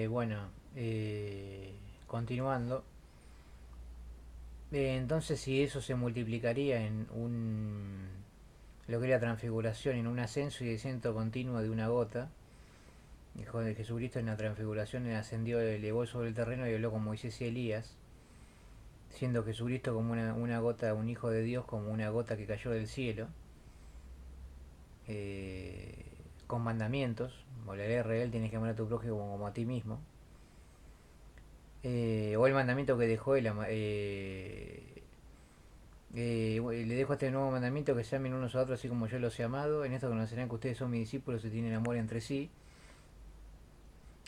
Bueno, continuando. Entonces, si eso se multiplicaría en lo que es la transfiguración, en un ascenso y descenso continuo de una gota, dijo de Jesucristo en la transfiguración ascendió, elevó sobre el terreno y habló con Moisés y Elías, siendo Jesucristo como una gota, un hijo de Dios, como una gota que cayó del cielo, eh, con mandamientos, o la ley real, tienes que amar a tu prójimo como a ti mismo. O el mandamiento que dejó él, le dejo este nuevo mandamiento, que se amen unos a otros así como yo los he amado. En esto conocerán que ustedes son mis discípulos y tienen amor entre sí.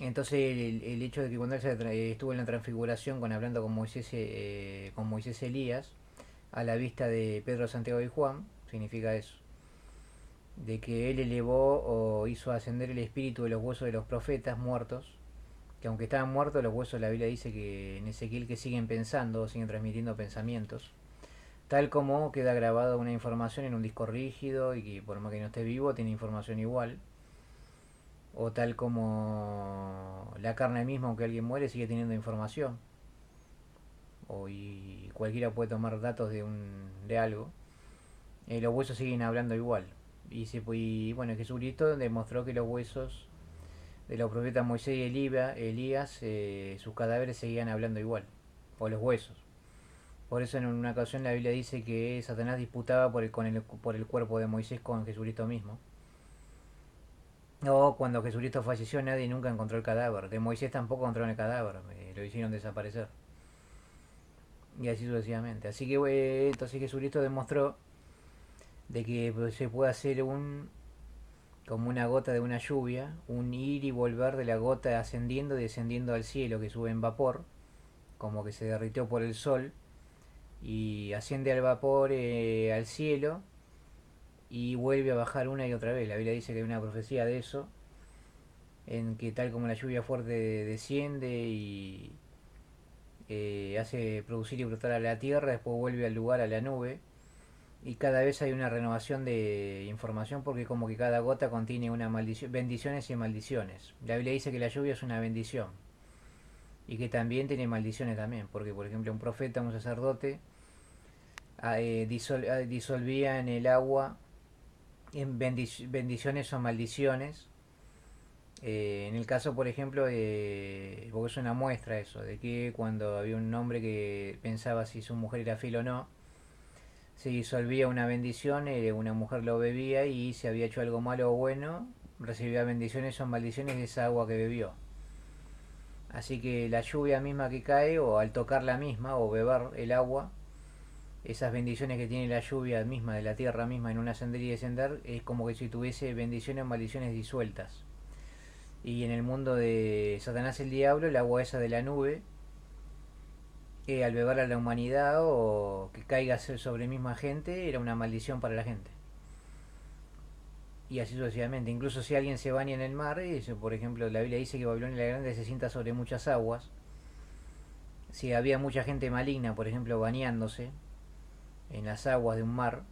Entonces el hecho de que cuando él estuvo en la transfiguración hablando con Moisés Elías, a la vista de Pedro, Santiago y Juan, significa eso. De que él elevó o hizo ascender el espíritu de los huesos de los profetas muertos, que aunque estaban muertos los huesos, la Biblia dice que en Ezequiel que siguen pensando, siguen transmitiendo pensamientos. Tal como queda grabada una información en un disco rígido y que por más que no esté vivo tiene información igual. O tal como la carne misma, aunque alguien muere, sigue teniendo información. Y cualquiera puede tomar datos de algo. Los huesos siguen hablando igual. Y bueno, Jesucristo demostró que los huesos de los profetas Moisés y Elías, sus cadáveres seguían hablando igual. O los huesos. Por eso en una ocasión la Biblia dice que Satanás disputaba por el cuerpo de Moisés con Jesucristo mismo. O cuando Jesucristo falleció nadie nunca encontró el cadáver. De Moisés tampoco encontraron el cadáver. Lo hicieron desaparecer. Y así sucesivamente. Así que entonces Jesucristo demostró de que se puede hacer como una gota de una lluvia, un ir y volver de la gota ascendiendo y descendiendo al cielo que sube en vapor, como que se derritió por el sol y asciende al vapor al cielo y vuelve a bajar una y otra vez. La Biblia dice que hay una profecía de eso, en que tal como la lluvia fuerte desciende y hace producir y brotar a la tierra, después vuelve al lugar, a la nube, y cada vez hay una renovación de información porque como que cada gota contiene una maldición, bendiciones y maldiciones. La Biblia dice que la lluvia es una bendición y que también tiene maldiciones también, porque por ejemplo un profeta, un sacerdote, disolvía en el agua en bendiciones o maldiciones. En el caso, por ejemplo, porque es una muestra eso, de que cuando había un hombre que pensaba si su mujer era fiel o no, se disolvía una bendición, una mujer lo bebía y si había hecho algo malo o bueno, recibía bendiciones o maldiciones de esa agua que bebió. Así que la lluvia misma que cae, o al tocar la misma, o beber el agua, esas bendiciones que tiene la lluvia misma, de la tierra misma, en un ascender y descender, es como que si tuviese bendiciones o maldiciones disueltas. Y en el mundo de Satanás el Diablo, el agua esa de la nube, al beber a la humanidad o que caiga sobre misma gente, era una maldición para la gente. Y así sucesivamente. Incluso si alguien se baña en el mar, eso, por ejemplo, la Biblia dice que Babilonia la Grande se sienta sobre muchas aguas. Si había mucha gente maligna, por ejemplo, bañándose en las aguas de un mar,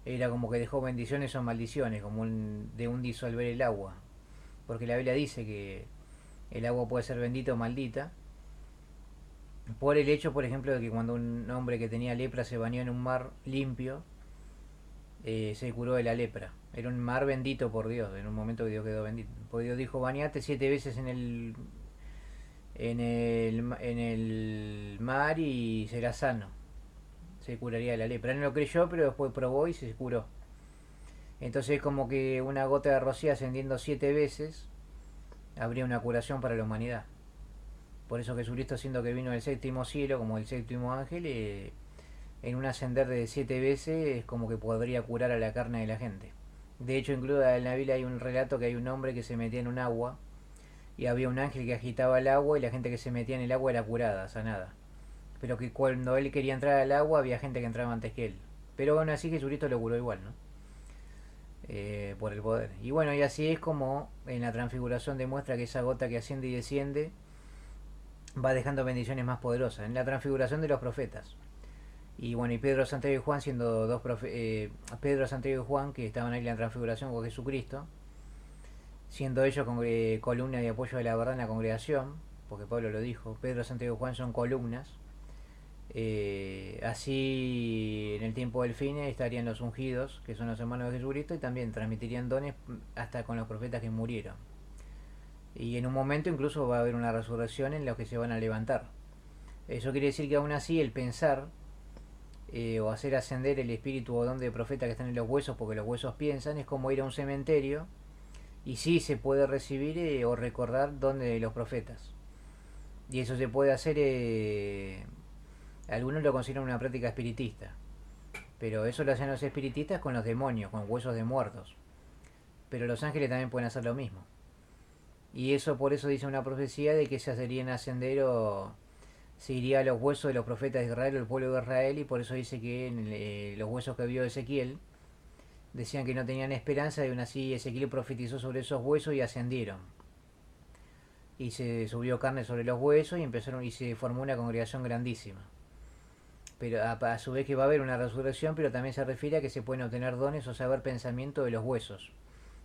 era como que dejó bendiciones o maldiciones, como de un disolver el agua. Porque la Biblia dice que el agua puede ser bendita o maldita, por el hecho, por ejemplo, de que cuando un hombre que tenía lepra se bañó en un mar limpio, se curó de la lepra. Era un mar bendito por Dios, en un momento que Dios quedó bendito. Porque Dios dijo, bañate 7 veces en el mar y serás sano. Se curaría de la lepra. Él no lo creyó, pero después probó y se curó. Entonces es como que una gota de rocío ascendiendo 7 veces habría una curación para la humanidad. Por eso Jesucristo, siendo que vino del séptimo cielo como el séptimo ángel, en un ascender de 7 veces es como que podría curar a la carne de la gente. De hecho, incluso en la Biblia hay un relato que hay un hombre que se metía en un agua y había un ángel que agitaba el agua y la gente que se metía en el agua era curada, sanada. Pero que cuando él quería entrar al agua había gente que entraba antes que él. Pero aún así Jesucristo lo curó igual, ¿no? Por el poder. Y bueno, y así es como en la transfiguración demuestra que esa gota que asciende y desciende va dejando bendiciones más poderosas. En la transfiguración de los profetas. Y bueno, y Pedro, Santiago y Juan siendo Pedro, Santiago y Juan que estaban ahí en la transfiguración con Jesucristo, siendo ellos columna de apoyo de la verdad en la congregación, porque Pablo lo dijo, Pedro, Santiago y Juan son columnas. Así en el tiempo del fin estarían los ungidos, que son los hermanos de Jesucristo, y también transmitirían dones hasta con los profetas que murieron. Y en un momento incluso va a haber una resurrección en la que se van a levantar. Eso quiere decir que aún así el pensar o hacer ascender el espíritu o don de profeta que están en los huesos, porque los huesos piensan, es como ir a un cementerio y sí se puede recibir o recordar don de los profetas. Y eso se puede hacer, algunos lo consideran una práctica espiritista, pero eso lo hacen los espiritistas con los demonios, con huesos de muertos. Pero los ángeles también pueden hacer lo mismo. Y eso por eso dice una profecía de que se harían ascender o se iría a los huesos de los profetas de Israel o el pueblo de Israel, y por eso dice que los huesos que vio Ezequiel decían que no tenían esperanza, y aún así Ezequiel profetizó sobre esos huesos y ascendieron. Y se subió carne sobre los huesos y empezaron y se formó una congregación grandísima. Pero a su vez que va a haber una resurrección, pero también se refiere a que se pueden obtener dones o saber pensamiento de los huesos,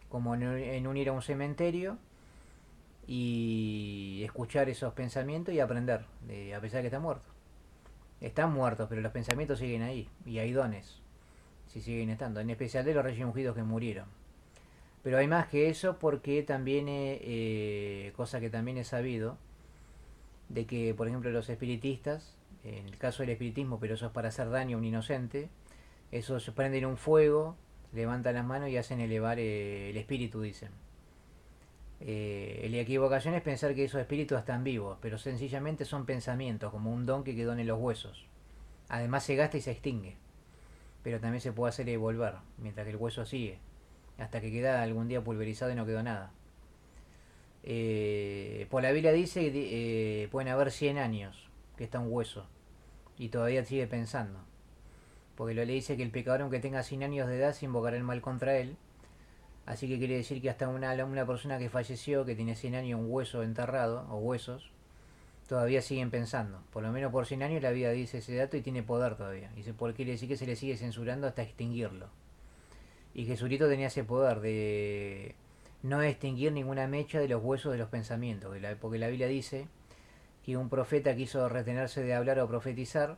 como en un ir a un cementerio y escuchar esos pensamientos y aprender, a pesar de que está muerto. Están muertos, pero los pensamientos siguen ahí, y hay dones, si siguen estando, en especial de los reyes ungidos que murieron. Pero hay más que eso, porque también, cosa que también he sabido, de que, por ejemplo, los espiritistas, en el caso del espiritismo, pero eso es para hacer daño a un inocente, esos prenden un fuego, levantan las manos y hacen elevar el espíritu, dicen. La equivocación es pensar que esos espíritus están vivos, pero sencillamente son pensamientos, como un don que quedó en los huesos. Además se gasta y se extingue, pero también se puede hacer volver, mientras que el hueso sigue, hasta que queda algún día pulverizado y no quedó nada. Por la Biblia dice que pueden haber 100 años que está un hueso y todavía sigue pensando. Porque lo le dice que el pecador, aunque tenga 100 años de edad, se invocará el mal contra él. Así que quiere decir que hasta una persona que falleció, que tiene 100 años, un hueso enterrado, o huesos, todavía siguen pensando. Por lo menos por 100 años la vida dice ese dato y tiene poder todavía. Y quiere decir que se le sigue censurando hasta extinguirlo. Y Jesucristo tenía ese poder de no extinguir ninguna mecha de los huesos de los pensamientos. Porque la Biblia dice que un profeta quiso retenerse de hablar o profetizar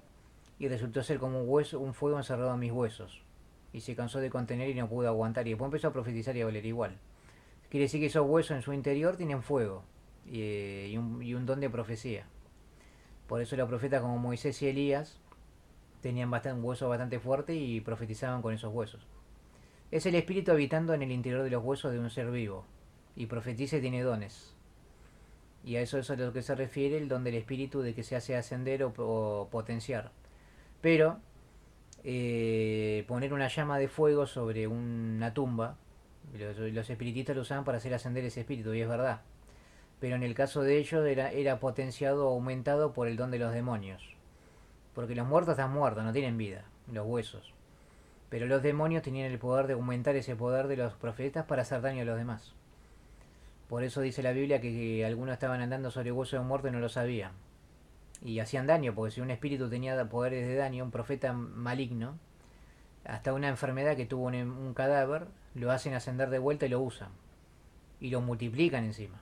y resultó ser como un fuego encerrado en mis huesos. Y se cansó de contener y no pudo aguantar. Y después empezó a profetizar y a valer igual. Quiere decir que esos huesos en su interior tienen fuego y un don de profecía. Por eso los profetas como Moisés y Elías tenían un hueso bastante fuerte y profetizaban con esos huesos. Es el espíritu habitando en el interior de los huesos de un ser vivo. Y profetiza y tiene dones. Y a eso es a lo que se refiere el don del espíritu, de que se hace ascender o potenciar. Pero poner una llama de fuego sobre una tumba, los espiritistas lo usaban para hacer ascender ese espíritu, y es verdad. Pero en el caso de ellos era potenciado o aumentado por el don de los demonios. Porque los muertos están muertos, no tienen vida, los huesos. Pero los demonios tenían el poder de aumentar ese poder de los profetas para hacer daño a los demás. Por eso dice la Biblia que algunos estaban andando sobre huesos de muerto y no lo sabían. Y hacían daño, porque si un espíritu tenía poderes de daño, un profeta maligno, hasta una enfermedad que tuvo un cadáver, lo hacen ascender de vuelta y lo usan. Y lo multiplican encima.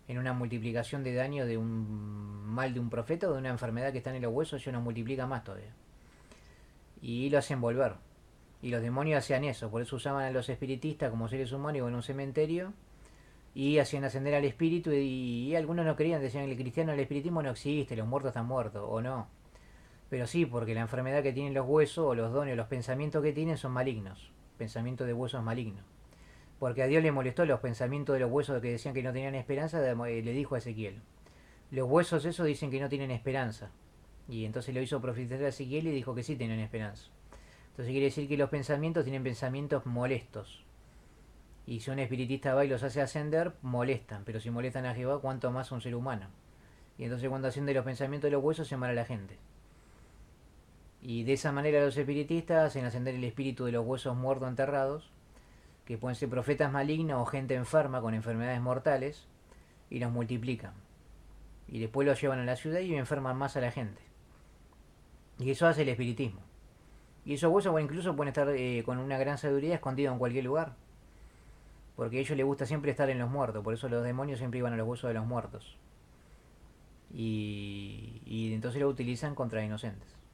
En una multiplicación de daño de un mal de un profeta o de una enfermedad que está en los huesos, ellos nos multiplica más todavía. Y lo hacen volver. Y los demonios hacían eso, por eso usaban a los espiritistas como seres humanos en un cementerio y hacían ascender al espíritu, y algunos no creían, decían que el cristiano, el espiritismo no existe, los muertos están muertos, o no. Pero sí, porque la enfermedad que tienen los huesos, o los dones, o los pensamientos que tienen son malignos, pensamientos de huesos malignos. Porque a Dios le molestó los pensamientos de los huesos que decían que no tenían esperanza, le dijo a Ezequiel, los huesos esos dicen que no tienen esperanza. Y entonces lo hizo profetizar a Ezequiel y dijo que sí tienen esperanza. Entonces quiere decir que los pensamientos tienen pensamientos molestos. Y si un espiritista va y los hace ascender, molestan. Pero si molestan a Jehová, ¿cuánto más un ser humano? Y entonces cuando asciende los pensamientos de los huesos, se mala la gente. Y de esa manera los espiritistas hacen ascender el espíritu de los huesos muertos enterrados, que pueden ser profetas malignos o gente enferma con enfermedades mortales, y los multiplican. Y después los llevan a la ciudad y enferman más a la gente. Y eso hace el espiritismo. Y esos huesos incluso pueden estar con una gran sabiduría escondidos en cualquier lugar. Porque a ellos les gusta siempre estar en los muertos, por eso los demonios siempre iban a los huesos de los muertos. Y entonces lo utilizan contra inocentes.